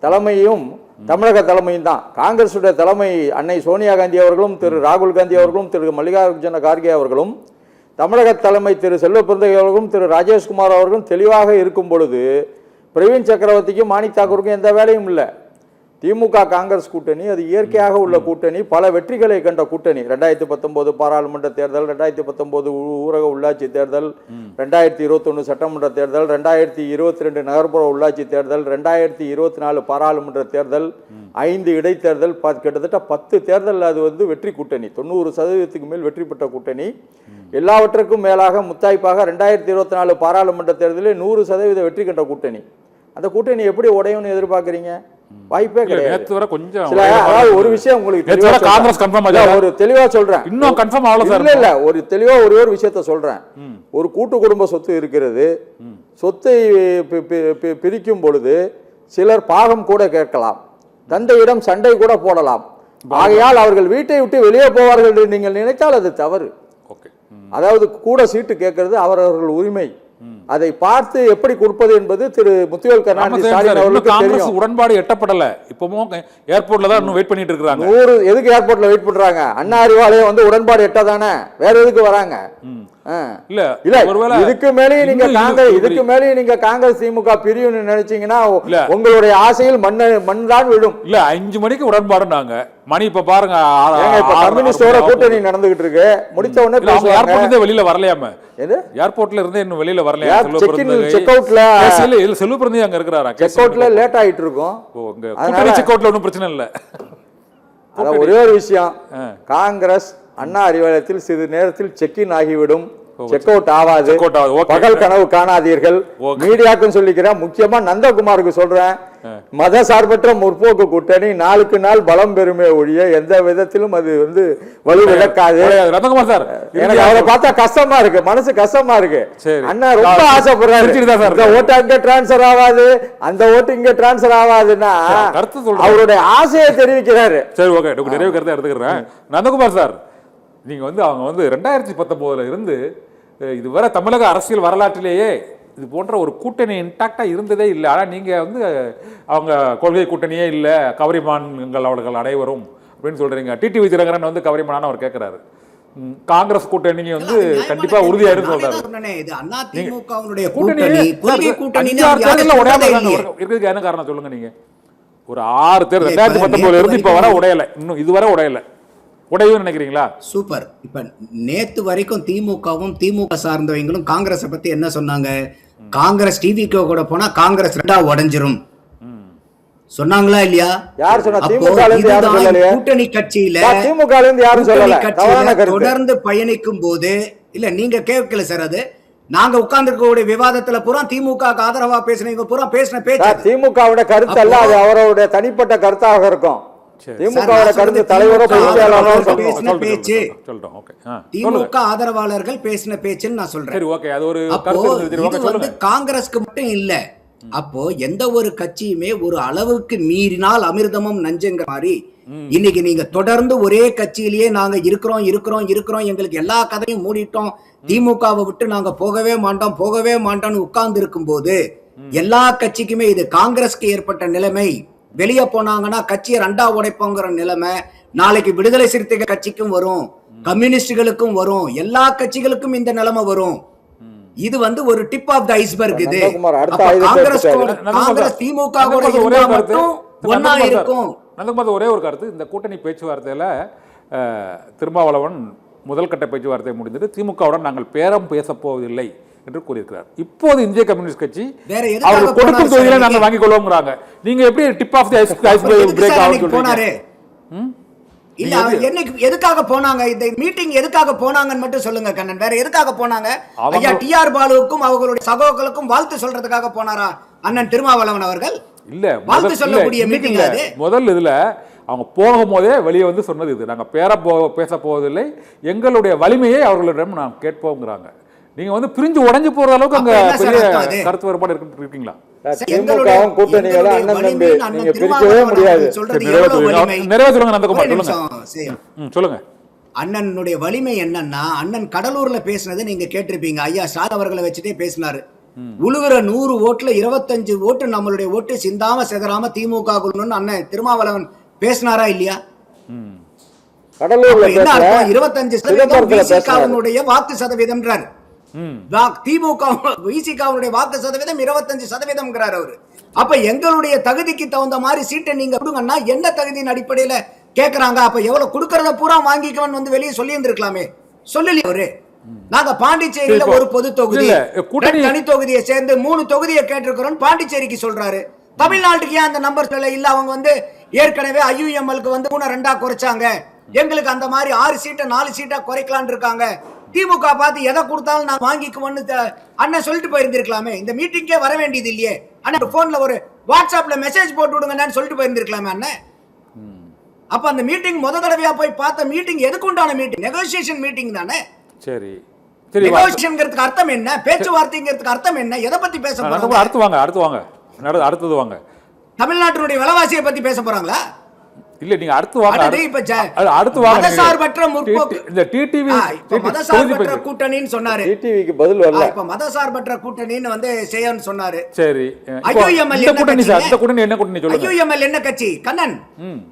தலைமையும் தமிழக தலைமையும் தான். காங்கிரசுடைய தலைமை அன்னை சோனியா காந்தி அவர்களும் திரு ராகுல் காந்தி அவர்களும் திரு மல்லிகார்ஜுன கார்கே அவர்களும், தமிழக தலைமை திரு செல்வ பிறந்தகை அவர்களும் திரு ராஜேஷ்குமார் அவர்களும் தெளிவாக இருக்கும் பொழுது பிரவீன் சக்கரவர்த்திக்கும் மாணிக் தாக்கூருக்கும் எந்த வேலையும் இல்லை. திமுக காங்கிரஸ் கூட்டணி அது இயற்கையாக உள்ள கூட்டணி, பல வெற்றிகளை கண்ட கூட்டணி. 2019 பாராளுமன்ற தேர்தல், 2019 ஊரக உள்ளாட்சி தேர்தல், 2021 சட்டமன்ற தேர்தல், 2022 நகர்ப்புற உள்ளாட்சி தேர்தல், 2024 பாராளுமன்ற தேர்தல், 5 இடைத்தேர்தல், கிட்டத்தட்ட 10 தேர்தல் அது வந்து வெற்றி கூட்டணி, 90% மேல் வெற்றி பெற்ற கூட்டணி. எல்லாவற்றுக்கும் மேலாக முத்தாய்ப்பாக 2024 பாராளுமன்ற தேர்தலில் 100% வெற்றி கண்ட கூட்டணி. அந்த கூட்டணி எப்படி உடையும்னு எதிர்பார்க்குறீங்க? வாய்ப்பே கிடையாது. ஒரு விஷயம் உங்களுக்கு ஒரு தெளிவா சொல்றேன், இன்னும் கன்ஃபார்ம் ஆகல. இல்ல ஒரு தெளிவா ஒரே ஒரு விஷயத்த சொல்றேன். ஒரு கூட்டு குடும்ப சொத்து இருக்கிறது, சொத்தை பிரிக்கும் பொழுது சிலர் பாகம் கூட கேட்கலாம், தந்தையிடம் சண்டை கூட போடலாம். ஆகையால் அவர்கள் வீட்டை விட்டு வெளியே போவார்கள் என்று நீங்கள் நினைத்தால் அது தவறு. அதாவது கூட சீட்டு கேட்கறது அவரவர்கள் உரிமை. அதை பார்த்து எப்படி கொடுப்பது என்பது திரு முத்துவேல் கருணாநிதி ஸ்டாலின் அவர்களுக்கு தெரியும். உடன்பாடு எட்டப்படல. இப்பவும் ஏர்போர்ட்ல தான் இன்னும் வெயிட் பண்ணிட்டு இருக்காங்க. எதுக்கு ஏர்போர்ட்ல வெயிட் பண்றாங்க? அண்ணா அறிவாலயம் வந்து உடன்பாடு எட்டதானே, வேற எதுக்கு வராங்க? இல்ல இதுக்கு மேலேயும் நீங்க காங்கிரஸ் திமுக பிரிவுன்னு நினைச்சீங்கன்னா உங்களுடைய ஆசையில் மண் தான் விடும். இல்ல 5 மணிக்கு உடன்பாடுனாங்க, மணி இப்ப பாருங்க கம்யூனிஸ்டோட கூட்டணி நடந்துகிட்டு இருக்கு. முடிச்ச உடனே ஏர்போர்ட்ல வெளியில வரலையாம, ஏர்போர்ட்ல இருந்து இன்னும் வெளியில வரலையா? செக் அவுட்ல செல்வ பிறந்தே அங்க இருக்கிறாரா? செக் அவுட்ல லேட் ஆயிட்டு இருக்கும். செக் அவுட்ல ஒன்றும் பிரச்சனை இல்ல. அதான் ஒரே ஒரு விஷயம், காங்கிரஸ் அண்ணா அறிவாலயத்தில் சிறிது நேரத்தில் செக்இன் ஆகிவிடும், செக் அவுட் ஆகாது. பகல் கனவு காணாதீர்கள். மீடியாக்கும் சொல்லிக்கிறேன், முக்கியமா நந்தகுமாருக்கு சொல்றேன், மத சார்பற்ற முற்போக்கு கூட்டணி நாளுக்கு நாள் பலம் பெறுமே ஒழிய எந்த விதத்திலும் அது வந்து வலுவிழக்காது. ரத்னகுமார் சார், எனக்கு அவரை பார்த்தா கஷ்டமா இருக்கு, மனசு கஷ்டமா இருக்கு. சரி. அண்ணா ரொம்ப ஆசைப்படுறாரு, இந்த ஓட்டு அங்க டிரான்ஸ்பர் ஆகாது, அந்த ஓட்டு இங்க டிரான்ஸ்பர் ஆகாதுன்னா கருத்து சொல்ற அவருடைய ஆசையை தெரிவிக்கிறாரு. சரி, ஓகே, நிறைய கருத்தை எடுத்துக்கிறேன். நந்தகுமார் சார், நீங்க வந்து அவங்க வந்து 2019 இருந்து இதுவரை தமிழக அரசியல் வரலாற்றிலேயே இது போன்ற ஒரு கூட்டணி இன்டாக்டா இருந்ததே இல்லை. ஆனால் நீங்க வந்து அவங்க கொள்கை கூட்டணியே இல்லை, கவரிமான்கள் அவர்கள் அனைவரும் அப்படின்னு சொல்றீங்க. டிடிவி தினகரன் வந்து கவரிமானான்னு அவர் கேட்கிறாரு. காங்கிரஸ் கூட்டணி வந்து கண்டிப்பா உறுதியாயிரும் சொல்றாரு. இருக்கிறதுக்கு என்ன காரணம் சொல்லுங்க நீங்க? ஒரு 6 தேர்தல் 2019 இருந்து இப்ப வர உடையல, இன்னும் இதுவரை உடையல, உடையும் நினைக்கிறீங்களா? சூப்பர். இப்ப நேத்து வரைக்கும் திமுகவும் திமுக சார்ந்தவங்களும் காங்கிரஸ் பத்தி என்ன சொன்னாங்க? காங்கிரஸ் டிவிக்கு கூட போனா காங்கிரஸ் ரெண்டா உடைஞ்சிரும் சொன்னாங்களா இல்லையா? யார் சொன்னா? திமுக கூட்டணி கட்சியில திமுக யாரும் சொல்லல. தொடர்ந்து பயணிக்கும் போது இல்ல, நீங்க கேட்கல சார். அது நாங்க உட்கார்ந்து விவாதத்துல பூரா திமுக ஆதரவா பேசுனீங்க, பூரா பேசின பேச்சு திமுகவோட கருத்து அல்ல, அது அவருடைய தனிப்பட்ட கருத்தாக இருக்கும். திமுக கருத்து தலைவரோ பேச்சு, திமுக ஆதரவாளர்கள் பேசின பேச்சுன்னு நான் சொல்றேன். காங்கிரஸ்க்கு மட்டும் இல்ல, அப்போ எந்த ஒரு கட்சியுமே ஒரு அளவுக்கு மீறினால் அமிர்தமும் நஞ்சுங்கிற மாதிரி இன்னைக்கு நீங்க தொடர்ந்து ஒரே கட்சியிலேயே நாங்க இருக்கிறோம் எங்களுக்கு எல்லா கதையும் மூடிட்டோம், திமுகவை விட்டு நாங்க போகவே மாட்டோம்னு உட்கார்ந்து இருக்கும் போது எல்லா கட்சிக்குமே இது காங்கிரஸ்க்கு ஏற்பட்ட நிலைமை. வெளியே போனாங்கன்னா கட்சியை ரெண்டா உடைப்போங்கிற நிலைமை நாளைக்கு விடுதலை சிறுத்தைகள் கட்சிக்கும் வரும், கம்யூனிஸ்டுகளுக்கும் வரும், எல்லா கட்சிகளுக்கும் இந்த நிலைமை வரும். இது வந்து ஒரு டிப் ஆஃப் த ஐஸ்பர்க். இது காங்கிரஸ் திமுக ஒன்னா இருக்கும். ஒரே ஒரு கருத்து, இந்த கூட்டணி பேச்சுவார்த்தையில திருமாவளவன் முதல் கட்ட பேச்சுவார்த்தை முடிந்தது, திமுகவுடன் நாங்கள் பேரம் பேச போவதில்லை என்று கூறியிருக்கிறார். இப்போது இந்திய கம்யூனிஸ்ட் கட்சி அவர்கள் கொடுக்கும் தொகுதியில நாங்கள் வாங்கிக் கொள்வோங்கிறாங்க. நீங்க எப்படி tip of the iceberg break ஆகும் சொல்றீங்க? இல்ல, என்னைக்கு எதுக்காக போனாங்க? இந்த மீட்டிங் எதுக்காக போனாங்கன்னு மட்டும் சொல்லுங்க கண்ணன். வேற எதுக்காக போனாங்க? ஐயா டிஆர் பாலுவுக்கும் அவங்களுடைய சகோதரர்களுக்கும் வாழ்த்து சொல்றதுக்காக போனாரா அண்ணன் திருமாவளவன் அவர்கள்? இல்ல, வாழ்த்து சொல்லக்கூடிய மீட்டிங் அது. முதல் இதுல அவங்க போகும்போதே வெளியே வந்து சொன்னது இது, நாங்க பேச போவதில்லை, எங்களுடைய வலிமையை அவர்களிடம் நாம் கேட்போங்கிறாங்க. நீங்க வந்து பிரிஞ்சு உடைஞ்சு போற அளவுக்கு அங்க பெரிய கருத்து வேறுபாடு இருக்கீங்களா? திமுகவும் கூட்டணிகளும் அண்ணன் தம்பி, நீங்க பிரிக்கவே முடியாது. நிறைய சொல்லுங்க நந்தகுமார், சொல்லுங்க. அண்ணனுடைய வலிமை என்னன்னா, அண்ணன் கடலூர்ல பேசினது நீங்க கேட்டிருப்பீங்க. ஐயா ஸ்டாலின் அவர்களை வச்சுட்டே பேசினாரு. உழுகுற 100 ஓட்டுல 25 ஓட்டு நம்மளுடைய ஓட்டு சிந்தாம செதறாம திமுக அண்ணன் திருமாவளவன் பேசினாரா இல்லையா? கடலூர்ல 25% வாக்கு சதவீதம்ன்றார். திமுக விசிகாவுடைய வாக்கு சதவீதம் 25% அவரு. அப்ப எங்களுடைய தகுதிக்கு தகுந்த மாதிரி சீட்டை நீங்க கொடுங்கன்னா என்ன தகுதியின் அடிப்படையில கேக்குறாங்க? அப்ப எவ்வளவு கொடுக்கறத பூரா வாங்கிக்கவன் வந்து வெளியே சொல்லி இருந்திருக்கலாமே, சொல்லலையே அவரு. நாங்க பாண்டிச்சேரியில ஒரு பொது தொகுதி தனி தொகுதியை சேர்ந்து 3 தொகுதியை கேட்டிருக்கிறோம் பாண்டிச்சேரிக்கு சொல்றாரு. தமிழ்நாட்டுக்கு ஏன் அந்த நம்பர் இல்ல? அவங்க வந்து ஏற்கனவே ஐயுஎம்எல்க்கு வந்து 3-2 குறைச்சாங்க, எங்களுக்கு அந்த மாதிரி 6 சீட்டை 4 சீட்டா குறைக்கலான்னு இருக்காங்க. திமுக பார்த்து எதை கொடுத்தாலும் நான் வாங்கிக்குவோன்னு அண்ணன் சொல்லிட்டு போயிருந்திருக்கலாமே. இந்த மீட்டிங்கே வர வேண்டியது இல்லையே அண்ணன், போன்ல ஒரு வாட்ஸ்அப்ல மெசேஜ் போட்டு விடுங்கன்னு சொல்லிட்டு போயிருந்திருக்கலாமே அண்ணன். அப்ப அந்த மீட்டிங் முத தடவையா போய் பார்த்த மீட்டிங் எதுக்கு உண்டான மீட்டிங்? நெகோசியேஷன் மீட்டிங் தானே. சரி, நெகோசியேஷன்ங்கிறதுக்கு அர்த்தம் என்ன? பேச்சுவார்த்தைங்கிறதுக்கு அர்த்தம் என்ன? எதை பத்தி பேச போறாங்க? அடுத்தது வாங்க. தமிழ்நாட்டினுடைய விலைவாசியை பத்தி பேச போறாங்களா? இல்ல, நீங்க அடுத்து வாங்க. மதசார்பற்ற முற்போக்கு இந்த டிடிவி மதசார்பற்ற கூட்டணின்னு சொன்னாரு. டிடிவிக்கு பதில் வரல. இப்ப மதசார்பற்ற கூட்டணின்னு வந்து செய்யன்னு சொன்னாரு. சரி, ஐயுஎம்எல் என்ன கூட்டணி சார்? இந்த கூட்டணி என்ன கூட்டணி சொல்லுங்க? ஐயுஎம்எல் என்ன கட்சி கண்ணன்?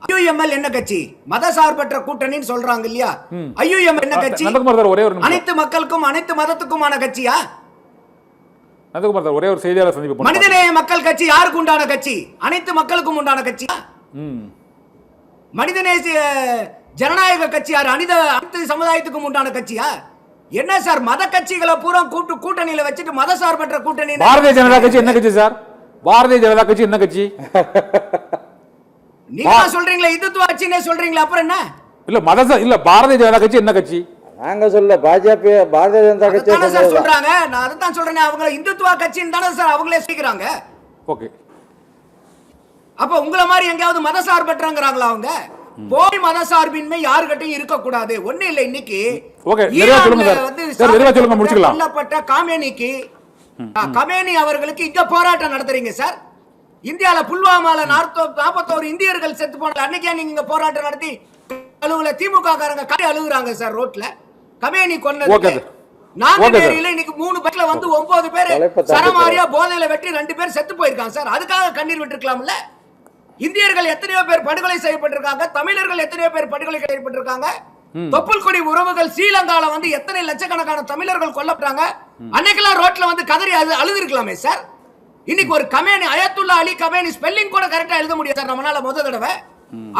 ஐயுஎம்எல் என்ன கட்சி? மதசார்பற்ற கூட்டணின்னு சொல்றாங்க இல்லையா? ஐயுஎம்எல் என்ன கட்சி? அனைத்து மக்களுக்கும் அனைத்து மதத்துக்குமான கட்சியா? ஒரே ஒரு செய்தியாளர் சந்திப்பு. மனிதநேய மக்கள் கட்சி யாருக்கு உண்டான கட்சி? அனைத்து மக்களுக்கும் உண்டான கட்சி. மனிதநேய ஜனநாயக கட்சி யார்? அனைத்து சமுதாயத்துக்கும் உண்டான கட்சியா? என்ன சார் மத கட்சிகளை பூரா கூட்டணியில வச்சுட்டு மதசார்பற்ற கூட்டணி? பாரதிய ஜனதா கட்சி என்ன கட்சி சார்? பாரதிய ஜனதா கட்சி என்ன கட்சி? நீங்க சொல்றீங்களா இந்துத்துவ கட்சினே சொல்றீங்களா? அப்புறம் என்ன? இல்ல பாரதிய ஜனதா கட்சி என்ன கட்சி? நாங்க சொல்ல பாஜக பாரதிய ஜனதா கட்சி சொல்றாங்க. நான் அதான் சொல்றேன், அவங்க இந்துத்துவ கட்சின்னு தானே சார் அவங்களே சொல்றாங்க. ஓகே, அப்ப உங்களை மாதிரி எங்கேயாவது மதசார்பற்றங்கிறாங்களா அவங்க? போய் மதசார்பின்மை யாருகிட்டையும் இருக்கக்கூடாது. ஒண்ணு இல்ல, இன்னைக்கு கொல்லப்பட்ட கமேனி அவர்களுக்கு இங்க போராட்டம் நடத்துறீங்க சார். இந்தியால புல்வாமால 41 இந்தியர்கள் செத்து போன அன்னைக்கே நீங்க இங்க போராட்டம் நடத்தி அலுவல திமுக காரங்க கை அழுகுறாங்க சார் ரோட்ல. கமேனி கொன்னது நாங்குநேரியில இன்னைக்கு 3 பஸ்ல வந்து 9 பேர் சரமாரியா போதையில வெட்டி 2 பேர் செத்து போயிருக்காங்க சார். அதுக்காக கண்ணீர் விட்டுருக்கலாம்ல? இந்தியர்கள் எத்தனையோ பேர் படுகொலை செய்யப்பட்டிருக்காங்க, தமிழர்கள் எத்தனையோ பேர் படுகொலை செய்யப்பட்டிருக்காங்க. தொப்புள் கொடி உறவுகள் ஸ்ரீலங்கால வந்து எத்தனை லட்சக்கணக்கான தமிழர்கள் கொல்லப்பட்டாங்க. அன்னைக்கெல்லாம் ரோட்ல வந்து கதறி அழுது இருக்கலாமே சார். இன்னைக்கு ஒரு Khamenei, Ayatollah Ali Khamenei spelling கூட கரெக்டா எழுத முடியாது சார் நம்மளால. முத தடவை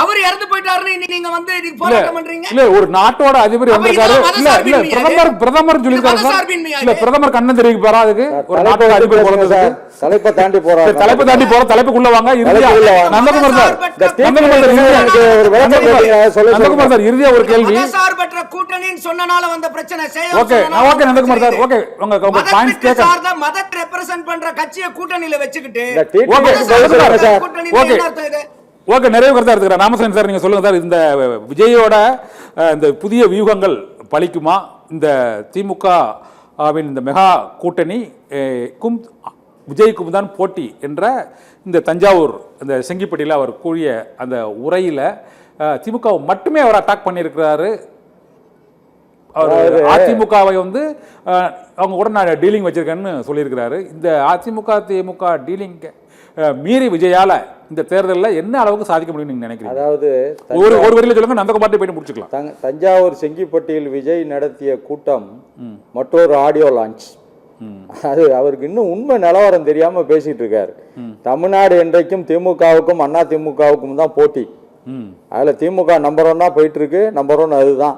அவர் இறந்து போயிட்டாருன்னு இன்னைக்கு நீங்க வந்து போராட்டம் பண்றீங்க. இல்ல, ஒரு நாட்டோட அதிபர் வந்திருக்காரு. இல்ல பிரதமர் சொல்லிருக்காரு சார். இல்ல பிரதமர் கண்ணன் தெரிவிப்பாரா அதுக்கு? ஒரு நாட்டோட அதிபர் போறது தலைப்பை தாண்டி போறாரு. தலைப்பை தாண்டி போற தலைப்புக்குள்ள வாங்க. இறுதியா நந்தகுமார் சார், நந்தகுமார் சார் இறுதியா ஒரு கேள்வி. மதசார்பற்ற கூட்டணின்னு சொன்னனால வந்த பிரச்சனை. Okay okay Nandakumar sir, okay உங்க பாயிண்ட்ஸ் கேட்க. மதத்தை ரெப்ரசன்ட் பண்ற கட்சியை கூட்டணியில வச்சுக்கிட்டு ஓகே நிறைய கருத்தா எடுத்துக்கிறேன். ராமசாமி சார் நீங்க சொல்லுங்க சார், இந்த விஜயோட இந்த புதிய வியூகங்கள் பலிக்குமா? இந்த திமுகவின் இந்த மெகா கூட்டணிக்கும் விஜய்க்கும் தான் போட்டி என்ற இந்த தஞ்சாவூர் இந்த செங்கிப்பட்டியில் அவர் கூறிய அந்த உரையில் திமுகவை மட்டுமே அவர் அட்டாக் பண்ணியிருக்கிறாரு. அவர் அதிமுகவை வந்து அவங்க கூட நான் டீலிங் வச்சிருக்கேன்னு சொல்லியிருக்கிறாரு. இந்த அதிமுக திமுக டீலிங் மீறி விஜயால இந்த தேர்தலில் என்ன அளவுக்கு சாதிக்க முடியும் நீங்க நினைக்கிறீங்க? அதாவது ஒரு வரியில சொல்லுங்க, நந்தகுமார்ட்ட போயிட்டு முடிச்சுக்கலாம். தஞ்சாவூர் செங்கிப்பட்டியில் விஜய் நடத்திய கூட்டம் மற்றொரு ஆடியோ லான்ச். அது அவருக்கு இன்னும் உண்மை நிலவரம் தெரியாம பேசிட்டு இருக்காரு. தமிழ்நாடு என்றைக்கும் திமுகவுக்கும் அண்ணா திமுகவுக்கும் தான் போட்டி. அதுல திமுக நம்பர் 1 போயிட்டு இருக்கு. நம்பர் 1 அதுதான்.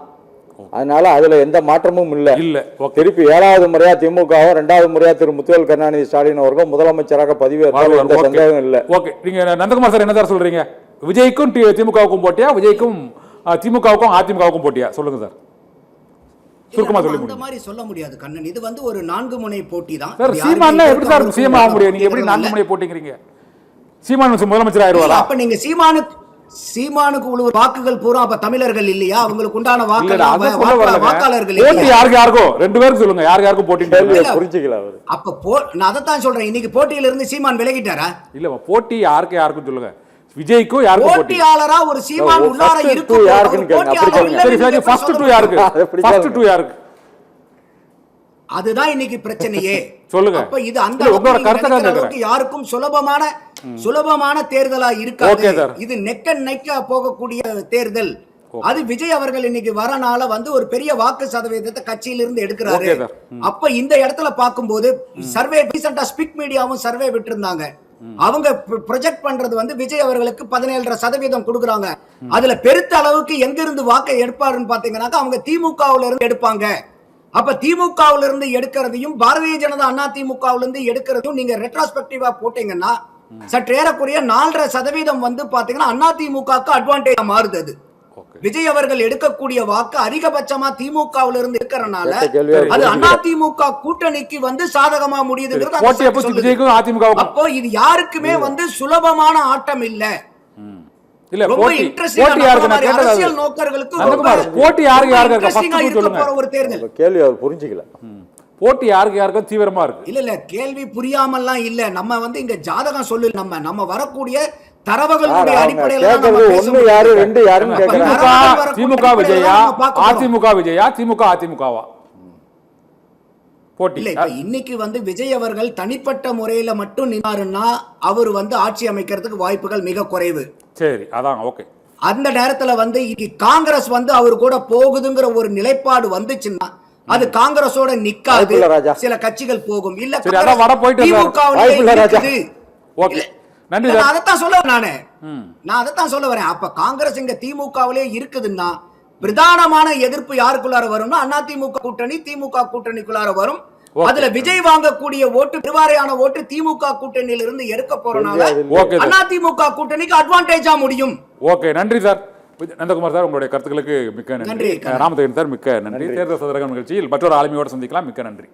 அதனால அதுல எந்த மாற்றமும் இல்ல. திருப்பி 7வது முறையா திமுகவும் 2வது முறையா திரு முத்துவேல் கருணாநிதி ஸ்டாலின் அவர்கள் முதலமைச்சராக பதவியேற்பார், எந்த சந்தேகம் இல்ல. ஓகே, நீங்க நந்தகுமார் சார் என்ன சார் சொல்றீங்க? விஜய்க்கும் திமுகவுக்கும் போட்டியா, விஜய்க்கும் திமுகவுக்கும் அதிமுகவுக்கும் போட்டியா? சொல்லுங்க சார், சுருக்கமா சொல்லுங்க. அந்த மாதிரி சொல்ல முடியாது கண்ணன். இது வந்து ஒரு 4 முனை போட்டி தான் சார். சீமான் எப்படி சார் சிஎம் ஆக முடியும்? நீங்க எப்படி 4 முனை போட்டிங்கிறீங்க? சீமான் முதலமைச்சர் ஆயிருவாரா? அப்ப நீங்க சீமானுக்கு உள்ள வாக்குகள் பூரா அப்ப தமிழர்கள் இல்லையா? அவங்களுக்கு உண்டான வாக்காளர்கள் போட்டி யாருக்கோ 2 பேருக்கு சொல்லுங்க, யாருக்கும் போட்டி புரிஞ்சுக்கல அவர். அப்ப நான் அதைத்தான் சொல்றேன். இன்னைக்கு போட்டியில இருந்து சீமான் விலகிட்டாரா? இல்ல, போட்டி யாருக்கும் சொல்லுங்க. விஜய்க்கும் யாருக்கும் போட்டியாளரா ஒரு சீமான் உள்ளார இருக்கு. சரி, ஃபர்ஸ்ட் 2 யாருக்கு? அதுதான் இன்னைக்கு பிரச்சனையே. சொல்லுங்க. அப்ப இது அந்த அளவுக்கு யாருக்கும் சுலபமான தேர்தலா இருக்காது. இது நெக்க நெக்க போகக்கூடிய தேர்தல். அது விஜய் அவர்கள் இன்னைக்கு வரனால வந்து ஒரு பெரிய வாக்கு சதவீதத்தை கட்சியிலிருந்து எடுக்கிறாரு. அப்ப இந்த இடத்துல பார்க்கும்போது சர்வே ரீசெண்டா ஸ்பிக் மீடியாவும் சர்வே விட்டு இருந்தாங்க. அவங்க ப்ரொஜெக்ட் பண்றது வந்து விஜய் அவர்களுக்கு 17.5% கொடுக்குறாங்க. அதுல பெருத்த அளவுக்கு எங்க இருந்து வாக்கை எடுப்பாருன்னு பாத்தீங்கன்னா அவங்க திமுகவுல இருந்து எடுப்பாங்க. அப்ப திமுகவுல இருந்து எடுக்கிறதையும் பாரதிய ஜனதா அண்ணா திமுகவுல இருந்து எடுக்கிறதையும் நீங்க ரெட்ரோஸ்பெக்டிவா போட்டீங்கன்னா சற்று ஏறக்குறைய 4.5% வந்து பாத்தீங்கன்னா அண்ணா திமுகவுக்கு அட்வான்டேஜா மாறுது. அது விஜய் அவர்கள் எடுக்கக்கூடிய வாக்கு அதிகபட்சமா திமுகவுல இருந்து இருக்கிறனால அது அண்ணா திமுக கூட்டணிக்கு வந்து சாதகமா முடியுதுங்கிறது. அப்போ இது யாருக்குமே வந்து சுலபமான ஆட்டம் இல்ல. இல்ல, அரசியல் நோக்கர்களுக்கு போட்டி ஒரு தேர்தல் கேள்வி அவர் புரிஞ்சுக்கல. போட்டி யாருக்கும் தீவிரமா இருக்கு. இல்ல கேள்வி புரியாமல்லாம் இல்ல. நம்ம வந்து இங்க ஜாதகம் சொல்லு, நம்ம வரக்கூடிய தரவுகளுடைய அடிப்படையில திமுக விஜயா, அதிமுக விஜயா, திமுக அதிமுகவா போட்டி? இல்ல, இப்ப இன்னைக்கு வந்து விஜய் அவர்கள் தனிப்பட்ட முறையில மட்டும் நின்னாருன்னா அவர் வந்து ஆட்சி அமைக்கிறதுக்கு வாய்ப்புகள் மிக குறைவு. சரி, அதான் ஓகே. அந்த நேரத்துல வந்து காங்கிரஸ் வந்து அவர் கூட போகுதுங்கிற ஒரு நிலைப்பாடு வந்துச்சுன்னா அது காங்கிரஸோட நிக்காது, சில கட்சிகள் போகும். இல்ல அதைத்தான் சொல்ல நான் அதைத்தான் சொல்ல வரேன். அப்ப காங்கிரஸ் இங்க திமுகவிலே இருக்குதுன்னா பிரதானமான எதிர்ப்பு யாருக்குள்ளார வரும்னா அதிமுக கூட்டணி, திமுக கூட்டணிக்குள்ளார வரும். அதுல விஜய் வாங்கக்கூடிய ஓட்டு, பெருவாரியான ஓட்டு திமுக கூட்டணியில இருந்து எடுக்க போறனால அதிமுக கூட்டணிக்கு அட்வான்டேஜா முடியும். ஓகே, நன்றி சார். நந்தகுமார் சார், உங்களுடைய கருத்துக்களுக்கு மிக்க நன்றி. ராமதேவன் சார், மிக்க நன்றி. தேர்தல் சதுரகம் நிகழ்ச்சியில் மற்றொரு ஆளுமையோடு சந்திக்கலாம். மிக்க நன்றி.